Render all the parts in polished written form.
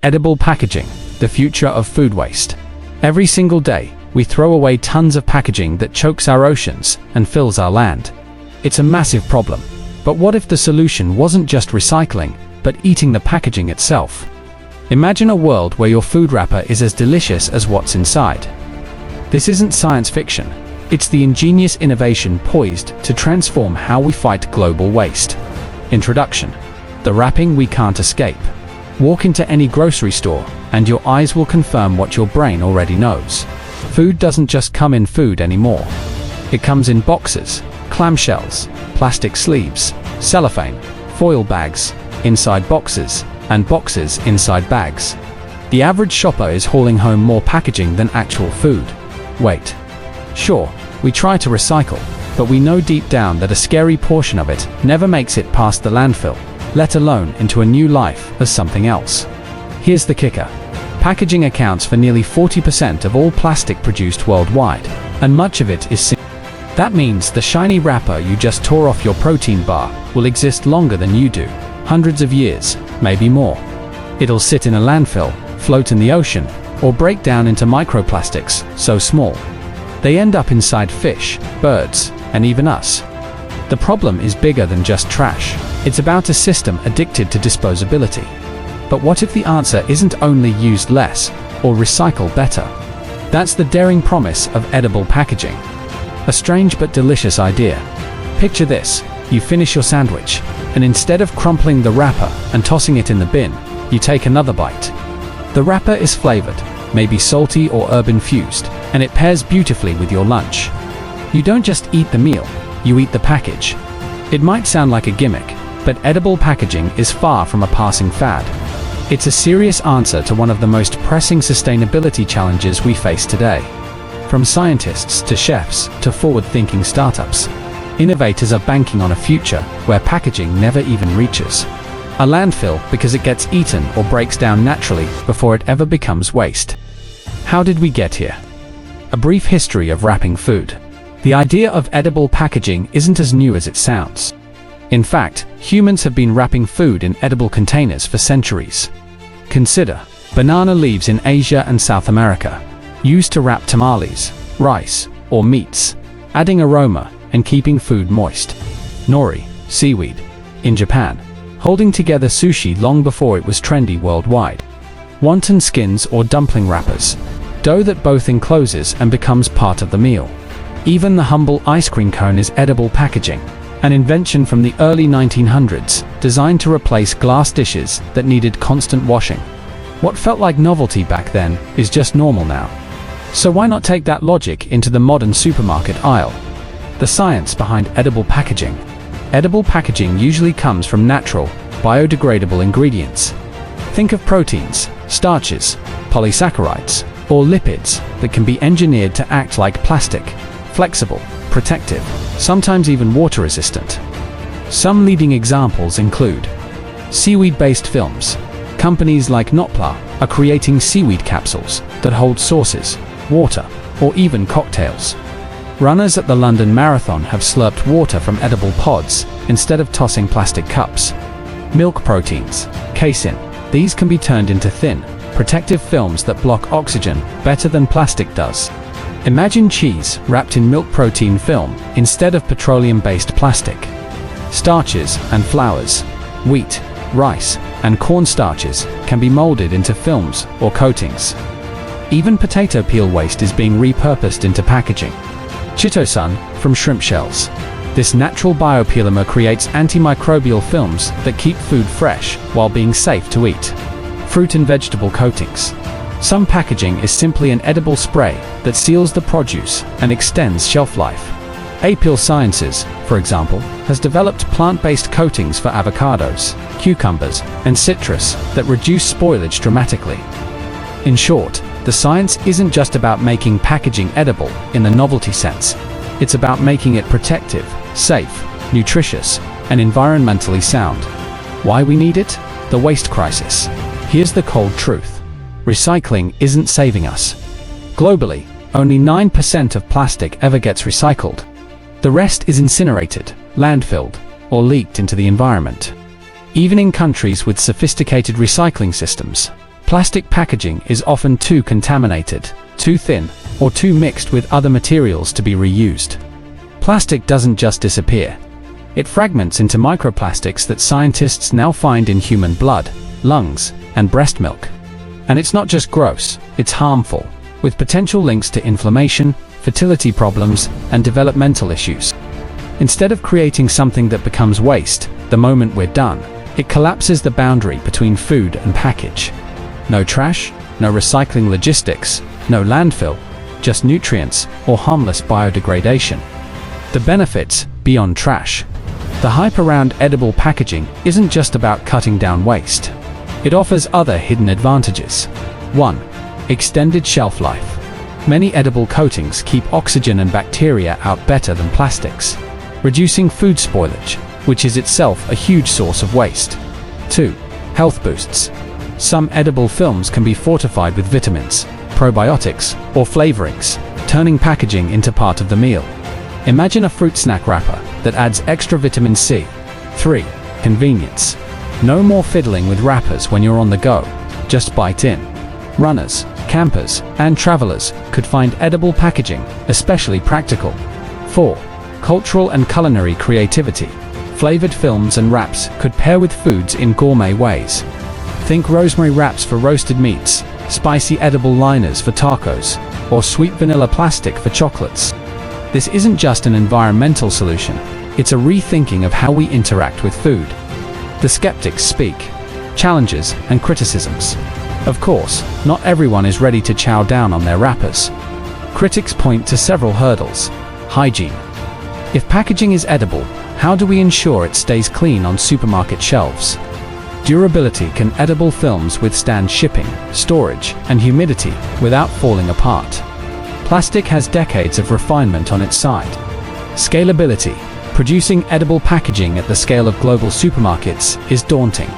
Edible packaging, the future of food waste. Every single day, we throw away tons of packaging that chokes our oceans and fills our land. It's a massive problem. But what if the solution wasn't just recycling, but eating the packaging itself? Imagine a world where your food wrapper is as delicious as what's inside. This isn't science fiction. It's the ingenious innovation poised to transform how we fight global waste. Introduction. The wrapping we can't escape. Walk into any grocery store, and your eyes will confirm what your brain already knows. Food doesn't just come in food anymore. It comes in boxes, clamshells, plastic sleeves, cellophane, foil bags, inside boxes, and boxes inside bags. The average shopper is hauling home more packaging than actual food. Wait. Sure, we try to recycle, but we know deep down that a scary portion of it never makes it past the landfill, let alone into a new life as something else. Here's the kicker. Packaging accounts for nearly 40% of all plastic produced worldwide, and much of it is That means the shiny wrapper you just tore off your protein bar will exist longer than you do, hundreds of years, maybe more. It'll sit in a landfill, float in the ocean, or break down into microplastics so small they end up inside fish, birds, and even us. The problem is bigger than just trash. It's about a system addicted to disposability. But what if the answer isn't only use less, or recycle better? That's the daring promise of edible packaging. A strange but delicious idea. Picture this: you finish your sandwich, and instead of crumpling the wrapper and tossing it in the bin, you take another bite. The wrapper is flavored, maybe salty or herb-infused, and it pairs beautifully with your lunch. You don't just eat the meal, you eat the package. It might sound like a gimmick, but edible packaging is far from a passing fad. It's a serious answer to one of the most pressing sustainability challenges we face today. From scientists to chefs to forward-thinking startups, innovators are banking on a future where packaging never even reaches a landfill because it gets eaten or breaks down naturally before it ever becomes waste. How did we get here? A brief history of wrapping food. The idea of edible packaging isn't as new as it sounds. In fact, humans have been wrapping food in edible containers for centuries. Consider banana leaves in Asia and South America, used to wrap tamales, rice, or meats, adding aroma and keeping food moist. Nori, seaweed, in Japan, holding together sushi long before it was trendy worldwide. Wonton skins or dumpling wrappers, dough that both encloses and becomes part of the meal. Even the humble ice cream cone is edible packaging, an invention from the early 1900s, designed to replace glass dishes that needed constant washing. What felt like novelty back then is just normal now. So why not take that logic into the modern supermarket aisle? The science behind edible packaging. Edible packaging usually comes from natural, biodegradable ingredients. Think of proteins, starches, polysaccharides, or lipids that can be engineered to act like plastic, flexible, protective, sometimes even water-resistant. Some leading examples include seaweed-based films. Companies like Notpla are creating seaweed capsules that hold sauces, water, or even cocktails. Runners at the London Marathon have slurped water from edible pods instead of tossing plastic cups. Milk proteins, casein. These can be turned into thin, protective films that block oxygen better than plastic does. Imagine cheese wrapped in milk protein film instead of petroleum-based plastic. Starches and flours. Wheat, rice, and corn starches can be molded into films or coatings. Even potato peel waste is being repurposed into packaging. Chitosan from shrimp shells. This natural biopolymer creates antimicrobial films that keep food fresh while being safe to eat. Fruit and vegetable coatings. Some packaging is simply an edible spray that seals the produce and extends shelf life. Apeel Sciences, for example, has developed plant-based coatings for avocados, cucumbers, and citrus that reduce spoilage dramatically. In short, the science isn't just about making packaging edible in the novelty sense. It's about making it protective, safe, nutritious, and environmentally sound. Why we need it? The waste crisis. Here's the cold truth. Recycling isn't saving us. Globally, only 9% of plastic ever gets recycled. The rest is incinerated, landfilled, or leaked into the environment. Even in countries with sophisticated recycling systems, Plastic packaging is often too contaminated, too thin, or too mixed with other materials to be reused. Plastic doesn't just disappear. It fragments into microplastics that scientists now find in human blood, lungs, and breast milk. And it's not just gross, it's harmful, with potential links to inflammation, fertility problems, and developmental issues. Instead of creating something that becomes waste the moment we're done, it collapses the boundary between food and package. No trash, no recycling logistics, no landfill, just nutrients or harmless biodegradation. The benefits beyond trash. The hype around edible packaging isn't just about cutting down waste. It offers other hidden advantages. 1. Extended shelf life. Many edible coatings keep oxygen and bacteria out better than plastics, reducing food spoilage, which is itself a huge source of waste. 2. Health boosts. Some edible films can be fortified with vitamins, probiotics, or flavorings, turning packaging into part of the meal. Imagine a fruit snack wrapper that adds extra vitamin C. 3. Convenience. No more fiddling with wrappers when you're on the go. Just bite in. Runners, campers, and travelers could find edible packaging especially practical. 4. Cultural and culinary creativity. Flavored films and wraps could pair with foods in gourmet ways. Think rosemary wraps for roasted meats, spicy edible liners for tacos, or sweet vanilla plastic for chocolates. This isn't just an environmental solution, it's a rethinking of how we interact with food. The skeptics speak. Challenges and criticisms. Of course, not everyone is ready to chow down on their wrappers. Critics point to several hurdles. Hygiene. If packaging is edible, how do we ensure it stays clean on supermarket shelves? Durability. Can edible films withstand shipping, storage, and humidity without falling apart? Plastic has decades of refinement on its side. Scalability. Producing edible packaging at the scale of global supermarkets is daunting.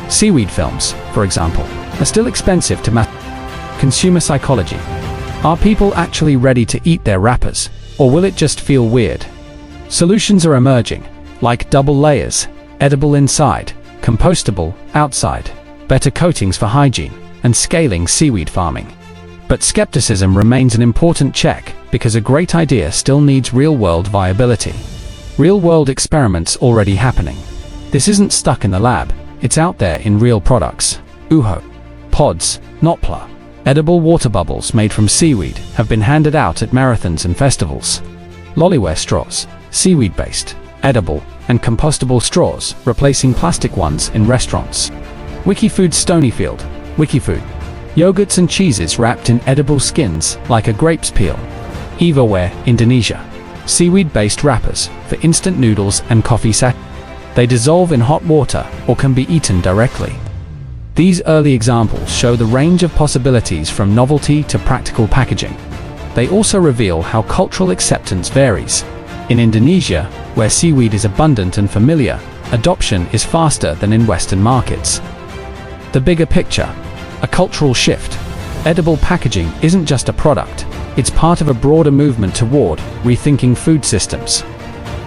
Seaweed films, for example, are still expensive to mass. Consumer psychology. Are people actually ready to eat their wrappers, or will it just feel weird? Solutions are emerging, like double layers, edible inside, compostable outside, better coatings for hygiene, and scaling seaweed farming. But skepticism remains an important check because a great idea still needs real-world viability. Real-world experiments already happening. This isn't stuck in the lab, it's out there in real products. Uho. Pods, Nopla. Edible water bubbles made from seaweed have been handed out at marathons and festivals. Lollyware straws, seaweed-based, edible, and compostable straws, replacing plastic ones in restaurants. Wikifood Stonyfield, Wikifood. Yogurts and cheeses wrapped in edible skins like a grape's peel. Evaware, Indonesia. Seaweed-based wrappers for instant noodles and coffee sachets. They dissolve in hot water or can be eaten directly. These early examples show the range of possibilities from novelty to practical packaging. They also reveal how cultural acceptance varies. In Indonesia, where seaweed is abundant and familiar, adoption is faster than in Western markets. The bigger picture. A cultural shift. Edible packaging isn't just a product, it's part of a broader movement toward rethinking food systems.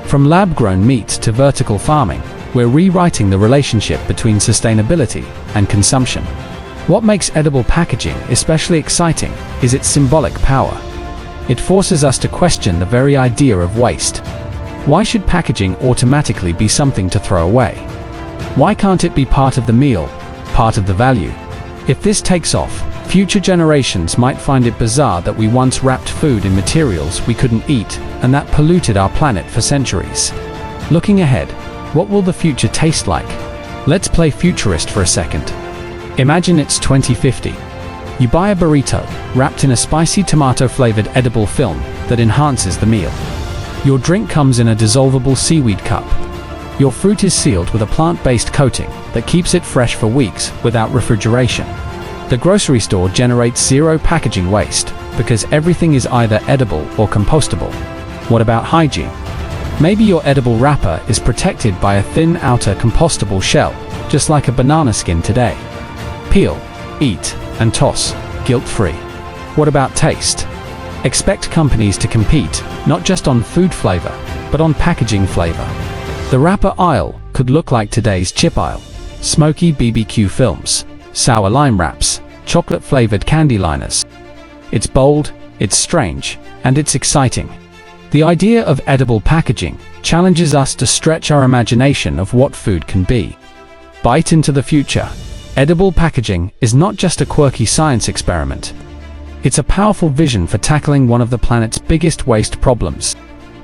From lab-grown meat to vertical farming, we're rewriting the relationship between sustainability and consumption. What makes edible packaging especially exciting is its symbolic power. It forces us to question the very idea of waste. Why should packaging automatically be something to throw away? Why can't it be part of the meal, part of the value? If this takes off, future generations might find it bizarre that we once wrapped food in materials we couldn't eat and that polluted our planet for centuries. Looking ahead, what will the future taste like? Let's play futurist for a second. Imagine it's 2050. You buy a burrito, wrapped in a spicy tomato-flavored edible film that enhances the meal. Your drink comes in a dissolvable seaweed cup. Your fruit is sealed with a plant-based coating that keeps it fresh for weeks without refrigeration. The grocery store generates zero packaging waste because everything is either edible or compostable. What about hygiene? Maybe your edible wrapper is protected by a thin outer compostable shell, just like a banana skin today. Peel, eat, and toss, guilt-free. What about taste? Expect companies to compete, not just on food flavor, but on packaging flavor. The wrapper aisle could look like today's chip aisle. Smoky BBQ films, sour lime wraps, chocolate-flavored candy liners. It's bold, it's strange, and it's exciting. The idea of edible packaging challenges us to stretch our imagination of what food can be. Bite into the future. Edible packaging is not just a quirky science experiment. It's a powerful vision for tackling one of the planet's biggest waste problems.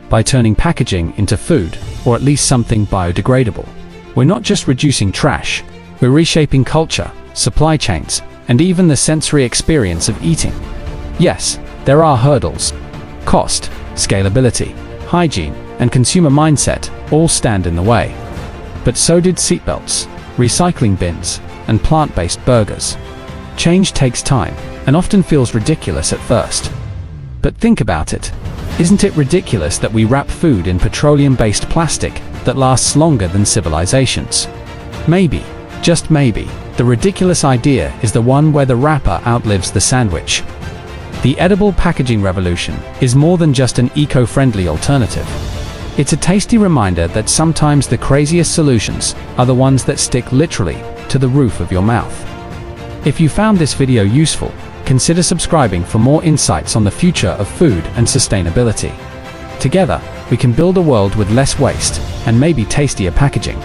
By turning packaging into food, or at least something biodegradable, we're not just reducing trash, we're reshaping culture, supply chains, and even the sensory experience of eating. Yes, there are hurdles. Cost, scalability, hygiene, and consumer mindset all stand in the way. But so did seatbelts, recycling bins, and plant-based burgers. Change takes time, and often feels ridiculous at first. But think about it. Isn't it ridiculous that we wrap food in petroleum-based plastic that lasts longer than civilizations? Maybe, just maybe, the ridiculous idea is the one where the wrapper outlives the sandwich. The edible packaging revolution is more than just an eco-friendly alternative. It's a tasty reminder that sometimes the craziest solutions are the ones that stick literally to the roof of your mouth. If you found this video useful, consider subscribing for more insights on the future of food and sustainability. Together, we can build a world with less waste and maybe tastier packaging.